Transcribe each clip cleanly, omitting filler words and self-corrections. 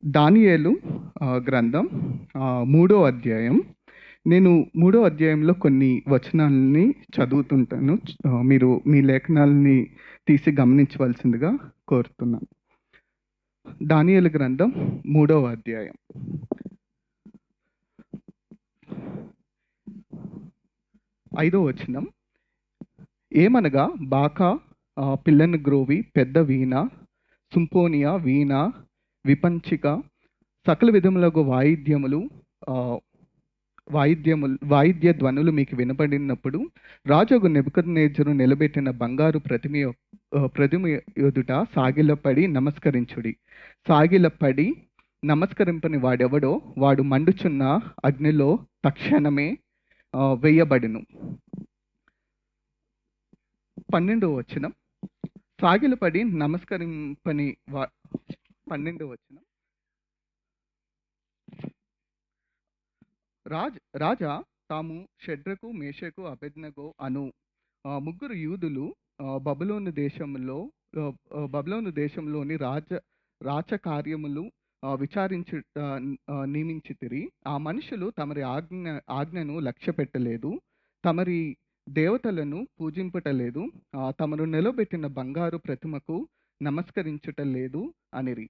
దానియేలు గ్రంథం మూడో అధ్యాయం. నేను మూడో అధ్యాయంలో కొన్ని వచనాల్ని చదువుతుంటాను. మీరు మీ లేఖనాల్ని తీసి గమనించవలసిందిగా కోరుతున్నాను. దానియేలు గ్రంథం మూడవ అధ్యాయం. ఐదో వచనం. ఏమనగా బాకా, పిల్లను గ్రోవి, పెద్ద వీణ, సింఫోనియా, వీణ, విపంచిక, సకల విధములకు వాయిద్య ధ్వనులు మీకు వినపడినప్పుడు రాజుగు నెబుకద్నెజరు నిలబెట్టిన బంగారు ప్రతిమ ఎదుట సాగిలపడి నమస్కరించుడి. సాగిలపడి నమస్కరింపని వాడెవడో వాడు మండుచున్న అగ్నిలో తక్షణమే వేయబడును. 12వ వచనం. సాగిలపడి నమస్కరింపని 12వ వచనం. రాజా తాము షడ్రకు, మేషకు, అబేద్నెగో అను ముగ్గురు యూదులు బబులోను దేశంలోని రాచకార్యములు విచారించు నియమించితిరి. ఆ మనుషులు తమరి ఆజ్ఞను లక్ష్య పెట్టలేదు, తమరి దేవతలను పూజింపటలేదు, తమరు నిలబెట్టిన బంగారు ప్రతిమకు నమస్కరించుటలేదు అనిరి.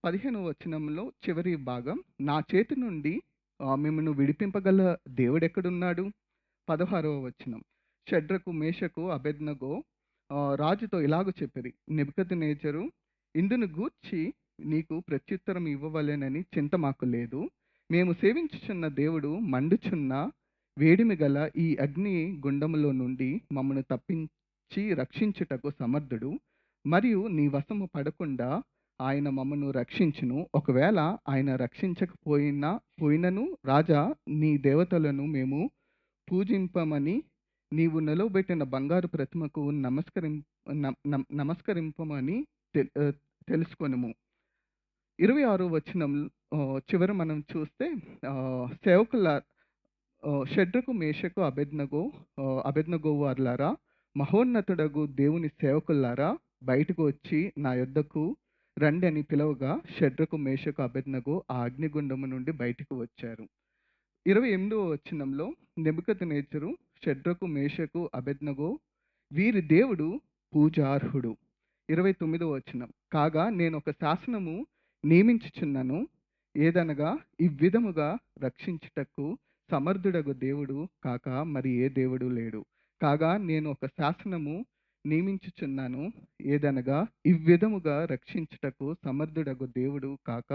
15వ వచనంలో చివరి భాగం. నా చేతి నుండి మిమ్మల్ని విడిపింపగల దేవుడెక్కడున్నాడు? 16వ వచనం. షడ్రకు, మేషకు, అబేద్నెగో రాజుతో ఇలాగ చెప్పిరి. నెబుకద్నెజరు, ఇందును గూర్చి నీకు ప్రత్యుత్తరం ఇవ్వవలెనని చింత మాకు లేదు. మేము సేవించుచున్న దేవుడు మండుచున్న వేడిమి గల ఈ అగ్ని గుండములో నుండి మమ్మను తప్పించి రక్షించుటకు సమర్థుడు. మరియు నీ వశము పడకుండా ఆయన మమ్మను రక్షించును. ఒకవేళ ఆయన రక్షించకపోయినను రాజా, నీ దేవతలను మేము పూజింపమని నీవు నిలవబెట్టిన బంగారు ప్రతిమకు నమస్కరింపమని తెలుసుకొనుము. 26వ వచనం చివరి మనం చూస్తే, సేవకుల షడ్రకు, మేషకు, అబేద్నెగో వారులారా, మహోన్నతుడగు దేవుని సేవకులారా, బయటకు వచ్చి నా యొద్దకు రండి అని పిలవగా షడ్రకు, మేషకు, అబేద్నెగో ఆ అగ్నిగుండము నుండి బయటకు వచ్చారు. 28వ వచనంలో నెబుకద్నెజరు, షడ్రకు, మేషకు, అబేద్నెగో వీరి దేవుడు పూజార్హుడు. 29వ వచనం. కాగా నేను ఒక శాసనము నియమించుచున్నాను, ఏదనగా ఈ విధముగా రక్షించుటకు సమర్థుడగు దేవుడు కాక మరి ఏ దేవుడు లేడు. కాగా నేను ఒక శాసనము నియమించుచున్నాను, ఏదనగా ఈ విధముగా రక్షించుటకు సమర్థుడగు దేవుడు కాక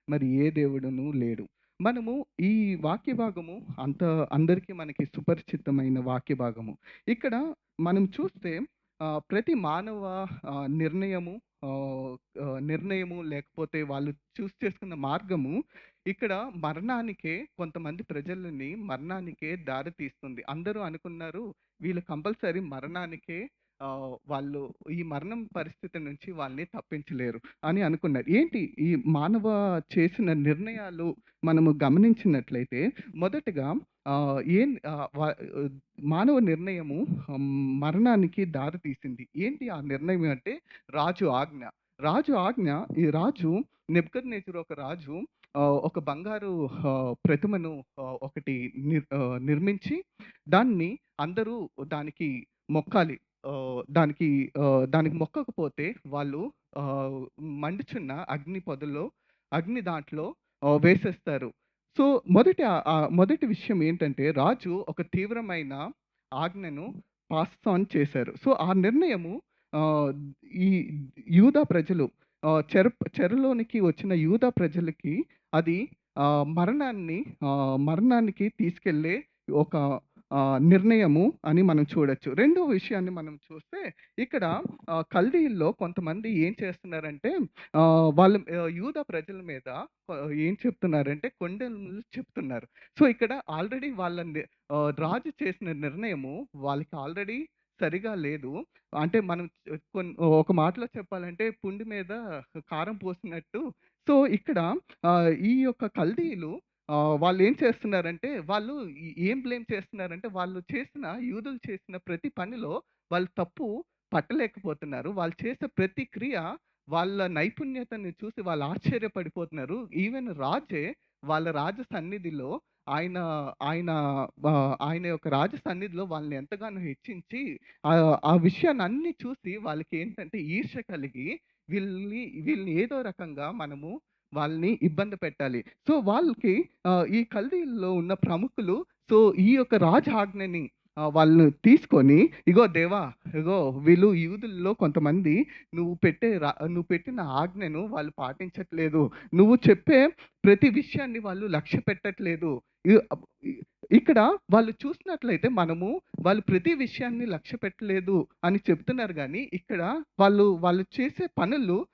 మరి ఏ దేవుడును లేడు. మనము ఈ వాక్య భాగము అందరికీ మనకి సుపరిచితమైన వాక్య భాగము. ఇక్కడ మనం చూస్తే ప్రతి మానవ నిర్ణయము లేకపోతే వాళ్ళు చేసుకున్న మార్గము ఇక్కడ మరణానికే, కొంతమంది ప్రజలని మరణానికే దారి తీస్తుంది. అందరూ అనుకున్నారు వీళ్ళు కంపల్సరీ మరణానికే, వాళ్ళు ఈ మరణం పరిస్థితి నుంచి వాళ్ళని తప్పించలేరు అని అనుకున్నారు. ఏంటి ఈ మానవ చేసిన నిర్ణయాలు మనము గమనించినట్లయితే, మొదటగా మానవ నిర్ణయము మరణానికి దారి తీసింది. ఏంటి ఆ నిర్ణయం అంటే రాజు ఆజ్ఞ. ఈ రాజు నెబుకద్నెజరు ఒక రాజు ఒక బంగారు ప్రతిమను ఒకటి నిర్మించి దాన్ని అందరూ దానికి మొక్కాలి. దానికి మొక్కకపోతే వాళ్ళు మండుచున్న అగ్ని దాంట్లో వేసేస్తారు. సో మొదటి విషయం ఏంటంటే, రాజు ఒక తీవ్రమైన ఆజ్ఞను పాస్ ఆన్ చేశారు. సో ఆ నిర్ణయము ఈ యూదా ప్రజలు చెరలోనికి వచ్చిన యూదా ప్రజలకి అది మరణానికి తీసుకెళ్లే ఒక నిర్ణయము అని మనం చూడొచ్చు. రెండో విషయాన్ని మనం చూస్తే, ఇక్కడ కల్దీయుల్లో కొంతమంది ఏం చేస్తున్నారంటే, వాళ్ళు యూదా ప్రజల మీద ఏం చెప్తున్నారంటే కొండెములు చెప్తున్నారు. సో ఇక్కడ ఆల్రెడీ రాజు చేసిన నిర్ణయము వాళ్ళకి ఆల్రెడీ సరిగా లేదు. అంటే మనం ఒక మాటలో చెప్పాలంటే పుండి మీద కారం పోసినట్టు. సో ఇక్కడ ఈ యొక్క కల్దీయులు వాళ్ళు ఏం చేస్తున్నారంటే, వాళ్ళు ఏం బ్లేమ్ చేస్తున్నారంటే, యూదులు చేసిన ప్రతి పనిలో వాళ్ళు తప్పు పట్టలేకపోతున్నారు. వాళ్ళు చేసే ప్రతి క్రియ వాళ్ళ నైపుణ్యతని చూసి వాళ్ళు ఆశ్చర్యపడిపోతున్నారు. ఈవెన్ రాజే వాళ్ళ రాజ సన్నిధిలో ఆయన ఆయన ఆయన యొక్క రాజ సన్నిధిలో వాళ్ళని ఎంతగానో హెచ్చించి ఆ విషయాన్నన్నీ చూసి వాళ్ళకేంటంటే ఈర్ష్య కలిగి వీళ్ళని ఏదో రకంగా మనము వాళ్ళని ఇబ్బంది పెట్టాలి. సో, వాళ్ళకి ఈ కల్దీల్లో ఉన్న ప్రముఖులు సో, ఈ యొక్క రాజ ఆజ్ఞని వాళ్ళు తీసుకొని, "ఇగో దేవా, ఇగో వీళ్ళు యూదుల్లో కొంతమంది నువ్వు పెట్టిన ఆజ్ఞను వాళ్ళు పాటించట్లేదు. నువ్వు చెప్పే ప్రతి విషయాన్ని వాళ్ళు లక్ష్య పెట్టట్లేదు." ఇ అబ్ ఇ ఇక్కడ వాళ్ళు చూసినట్లయితే వాళ్ళు ప్రతి విషయాన్ని లక్ష్య పెట్టలేదు అని చెప్తున్నారు గానీ, ఇక్కడ వాళ్ళు చేసే పనులు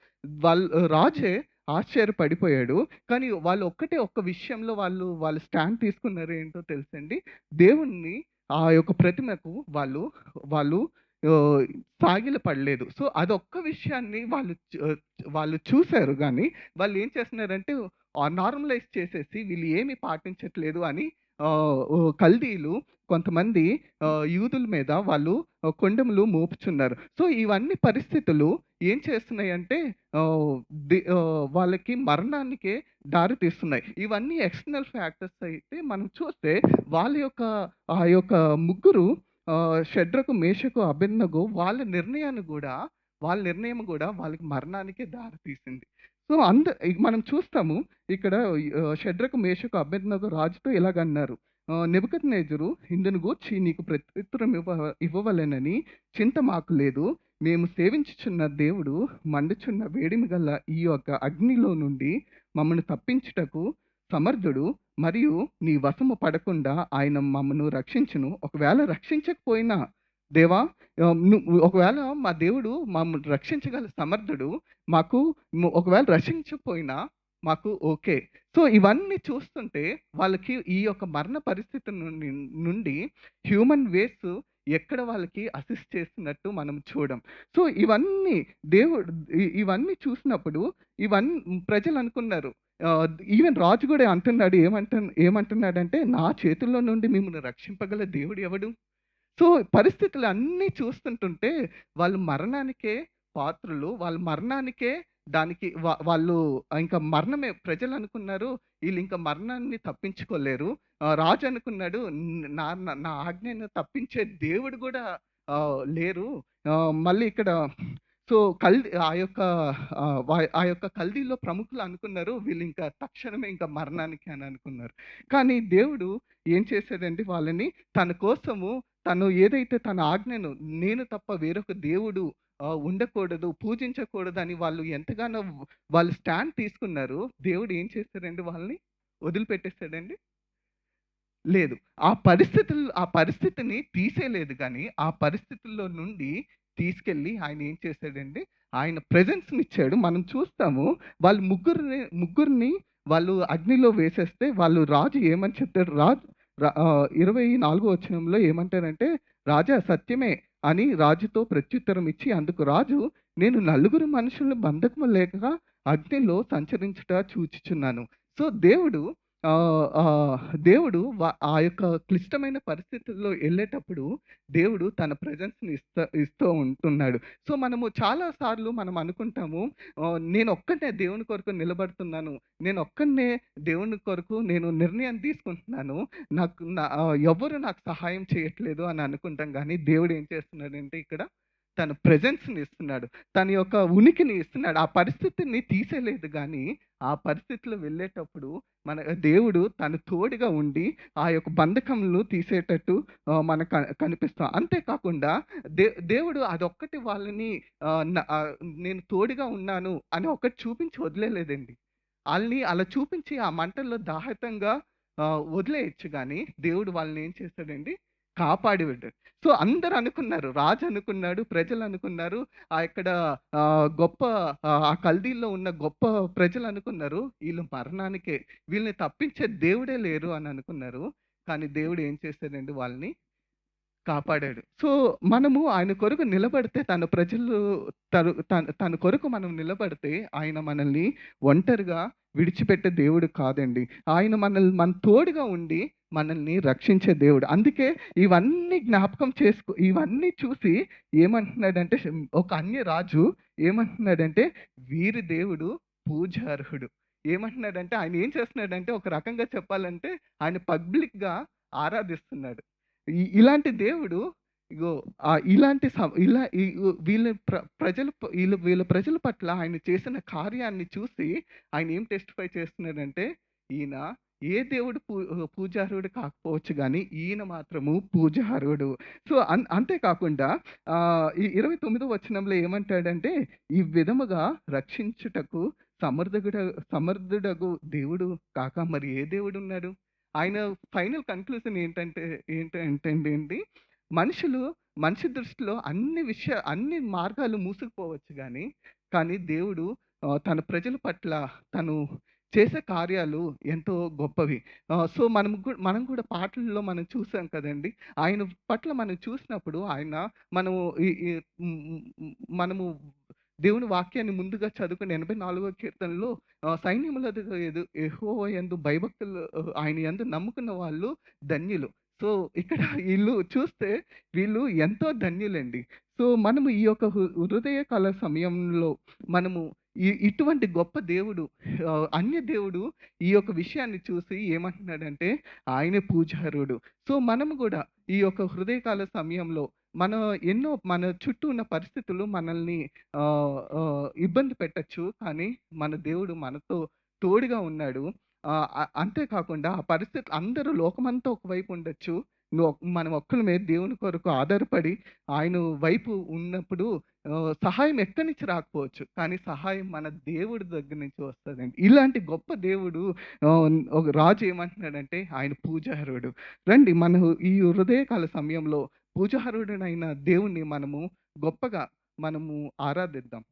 రాజే ఆశ్చర్యపడిపోయాడు. కానీ వాళ్ళు ఒక్క విషయంలో వాళ్ళు స్టాండ్ తీసుకున్నారు ఏంటో తెలుసండి? దేవుణ్ణి ఆ యొక్క ప్రతిమకు వాళ్ళు వాళ్ళు ఆహ్, సాగిలపడలేదు. సో, అదొక్క విషయాన్ని వాళ్ళు చూసారు గానీ, వాళ్ళేం చేస్తున్నారంటే నార్మలైజ్ చేసేసి వీళ్ళు ఏమి పాటించట్లేదు అని కల్దీయులు కొంతమంది యూదుల మీద వాళ్ళు కొండెములు మోపుచున్నారు. సో, ఇవన్నీ పరిస్థితులు ఏం చేస్తున్నాయంటే వాళ్ళకి మరణానికే దారి తీస్తున్నాయి. ఇవన్నీ ఎక్స్‌టర్నల్ ఫ్యాక్టర్స్ అయితే మనం చూస్తే వాళ్ళ యొక్క ఆ యొక్క ముగ్గురు షడ్రకు, మేషకు, అబేద్నెగో వాళ్ళ నిర్ణయం గూడా వాళ్ళకి మరణానికే దారి తీసింది. సో, మనం చూస్తాము ఇక్కడ షడ్రకు, మేషకు, అబేద్నెగో రాజుతో ఇలాగన్నారు. "నెబుకద్నెజరు ఇందును గూర్చి నీకు ప్రత్యుత్తరం ఇవ్వవలెనని చింత మాకు లేదు. మేము సేవించుచున్న దేవుడు మండుచున్న వేడిమి గల ఈ యొక్క అగ్నిలో నుండి మమ్మను తప్పించుటకు సమర్థుడు. మరియు నీ వశము పడకుండా ఆయన మమ్మను రక్షించును. ఒకవేళ రక్షించకపోయినా దేవా, ఒకవేళ మా దేవుడు మమ్మల్ని రక్షించగల సమర్థుడు. మాకు ఒకవేళ రక్షించకపోయినా మాకు ఓకే." సో, ఇవన్నీ చూస్తుంటే వాళ్ళకి ఈ యొక్క మరణ పరిస్థితి నుండి హ్యూమన్ వేస్ ఎక్కడ వాళ్ళకి అసిస్ట్ చేస్తున్నట్టు మనం చూడం. సో, ఇవన్నీ చూసినప్పుడు ప్రజలనుకున్నారు. ఈవెన్ రాజు గూడా అంటున్నాడు. ఏమంటున్నాడంటే, "నా చేతుల్లో నుండి మిమ్మల్ని రక్షింపగల దేవుడు ఎవడు?" సో, పరిస్థితులన్నీ చూస్తుంటుంటే వాళ్ళు మరణానికే పాత్రులు. వాళ్ళు మరణానికే దానికి వాళ్ళు ఇంకా మరణమే ప్రజలనుకున్నారు. ఈళ్ళింక మరణాన్ని తప్పించుకోలేరు. రాజు అనుకున్నాడు, నా నా నా ఆజ్ఞను తప్పించే దేవుడు గూడా లేరు. మళ్ళీ ఇక్కడ సో, ఆ యొక్క కల్దీలో ప్రముఖులు అనుకున్నారు. వీళ్ళింకా తక్షణమే ఇంకా మరణానికి అని అనుకున్నారు. కానీ దేవుడు ఏం చేసాడంటే వాళ్ళని తన కోసము ఏదైతే తన ఆజ్ఞను నేను తప్ప వేరొక దేవుడు ఉండకూడదు, పూజించకూడదని వాళ్ళు ఎంతగానో వాళ్ళు స్టాండ్ తీసుకున్నారు. దేవుడు ఏం చేసాడండి వాళ్ళని? వదిలిపెట్టేసాడండి? లేదు. ఆ పరిస్థితిని తీసేయలేదు గానీ, ఆ పరిస్థితుల్లో నుండి తీసుకెళ్ళి ఆయన ఏం చేసాడండి? ఆయన ప్రెజెన్స్‌నిచ్చాడు. మనం చూస్తాము. వాళ్ళు ముగ్గురిని వాళ్ళు అగ్నిలో వేసేస్తే రాజు ఏమని చెప్తాడు? 24 వచనంలో ఏమంటారంటే, "రాజా సత్యమే" అని రాజుతో ప్రత్యుత్తరం ఇచ్చి, అందుకు రాజు, "నేను నలుగురు మనుషుల బంధకము లేక అగ్నిలో సంచరించుట చూచుచున్నాను." సో, దేవుడు ఆ యొక్క క్లిష్టమైన పరిస్థితుల్లో ఎళ్ళేటప్పుడు దేవుడు తన ప్రెజెన్స్‌ని ఇస్తూ ఉంటున్నాడు. సో, మనము చాలా సార్లు మనం అనుకుంటాము, నేనొక్కడినే దేవుని కొరకు నిలబడుతున్నాను. నేనొక్కడినే దేవుని కొరకు నేను నిర్ణయం తీసుకుంటున్నాను. ఎవ్వరు నాకు సహాయం చేయట్లేదు అని అనుకుంటాం గానీ, దేవుడు ఏం చేస్తున్నాడంటే ఇక్కడ తన ప్రెజెన్స్‌ని ఇస్తున్నాడు. తన యొక్క ఉనికిని ఇస్తున్నాడు. ఆ పరిస్థితిని తీసేయలేదు గానీ, ఆ పరిస్థితిలో వెళ్ళేటప్పుడు దేవుడు తను తోడుగా ఉండి, ఆ యొక్క బంధకములు తీసేటట్టు కనిపిస్తాం. అంతే కాకుండా దేవుడు అదొక్కటి వాళ్ళని నేను తోడుగా ఉన్నాను అని ఒకటి చూపించి వదిలేయలేదండి. ఆళ్ళని అలా చూపించి ఆ మంటల్లో దాహతంగా వదిలేయొచ్చు గానీ, దేవుడు వాళ్ళని ఏం చేశాడండి? కాపాడాడు. సో, అందరూ అనుకున్నారు. రాజు అనుకున్నాడు, ప్రజలనుకున్నారు. ఇక్కడ ఆ కల్దీల్లో ఉన్న గొప్ప ప్రజలనుకున్నారు. ఈళ్ళు మరణానికే, వీళ్ళని తప్పించే దేవుడే లేరు అని అనుకున్నారు. కానీ దేవుడు ఏం చేశాడండి వాళ్ళని కాపాడాడు. సో, మనము ఆయన కొరకు నిలబడితే తన ప్రజలు తన కొరకు మనం నిలబడితే ఆయన మనల్ని ఒంటరిగా విడిచిపెట్టే దేవుడు కాదండి. ఆయన మన తోడుగా ఉండి మనల్ని రక్షించే దేవుడు. అందుకే ఇవన్నీ చూసి ఏమంటున్నాడంటే ఒక అన్య రాజు ఏమంటున్నాడంటే వీరి దేవుడు పూజార్హుడు. ఏమంటున్నాడంటే ఆయన ఏం చేస్తున్నాడంటే ఒక రకంగా చెప్పాలంటే ఆయన పబ్లిక్‌గా ఆరాధిస్తున్నాడు. ఇలాంటి దేవుడు ఇగో ఇలాంటి స ఇలా ఈ ఉ వీళ్ళ ప్రజలు వీళ్ళ ప్రజల పట్ల ఆయన చేసిన కార్యాన్ని చూసి ఆయన ఏం టెస్టిఫై చేస్తున్నాడంటే, ఈయన ఏ దేవుడు పూజార్హుడు కాకపోవచ్చు గానీ, ఈయన మాత్రము పూజార్హుడు. సో, అంతేకాకుండా ఈ 29వ వచనంలో ఏమంటాడంటే, ఈ విధముగా రక్షించుటకు సమర్థుడగు దేవుడు కాక మరి ఏ దేవుడున్నాడు? ఆయన ఫైనల్ కన్క్లూజన్ ఏంటంటే అండి, మనుషులు మనిషి దృష్టిలో అన్ని మార్గాలు మూసుకుపోవచ్చు గానీ, కానీ దేవుడు తన ప్రజల పట్ల తను చేసే కార్యాలు ఎంతో గొప్పవి. సో, మనం కూడా పాటల్లో మనం చూసాం కదండీ! ఆయన పట్ల మనం చూసినప్పుడు మనము ఈ ఈ హ్మ్, హ్మ్, మనము దేవుని వాక్యాన్ని ముందుగా చదువుకుని 84వ కీర్తనలో సైన్యములకు యెహోవా యందు భయభక్తులు ఆయన యందు నమ్ముకున్న వాళ్ళు ధన్యులు. సో, ఇక్కడ ఈళ్ళు చూస్తే వీళ్ళు ఎంతో ధన్యులండి. సో, మనము ఈ యొక్క హృదయకాల సమయంలో మనము ఇటువంటి గొప్ప దేవుడు అన్య దేవుడు ఈ యొక్క విషయాన్ని చూసి ఏమంటున్నాడంటే ఆయనే పూజారుడు. సో, మనము గూడా ఈ యొక్క హృదయకాల సమయంలో మన చుట్టూ ఉన్న పరిస్థితులు మనల్ని ఇబ్బంది పెట్టొచ్చు. కానీ మన దేవుడు మనతో తోడుగా ఉన్నాడు. అంతే కాకుండా ఆ పరిస్థితులు అందరూ లోకమంతా ఒకవైపు ఉండొచ్చు. మనం ఒక్కలమే దేవుని కొరకు ఆధారపడి ఆయన వైపు ఉన్నప్పుడు సహాయం ఎక్కడి నుంచి రాకపోవచ్చు. కానీ సహాయం మన దేవుడి దగ్గర నుంచి వస్తదండి. ఇలాంటి గొప్ప దేవుడు ఒక రాజు ఏమంటున్నాడంటే ఆయన పూజారుడు. రండి ఈ హృదయకాల సమయంలో పూజారుడనైన దేవుణ్ణి గొప్పగా మనము ఆరాధిద్దాం.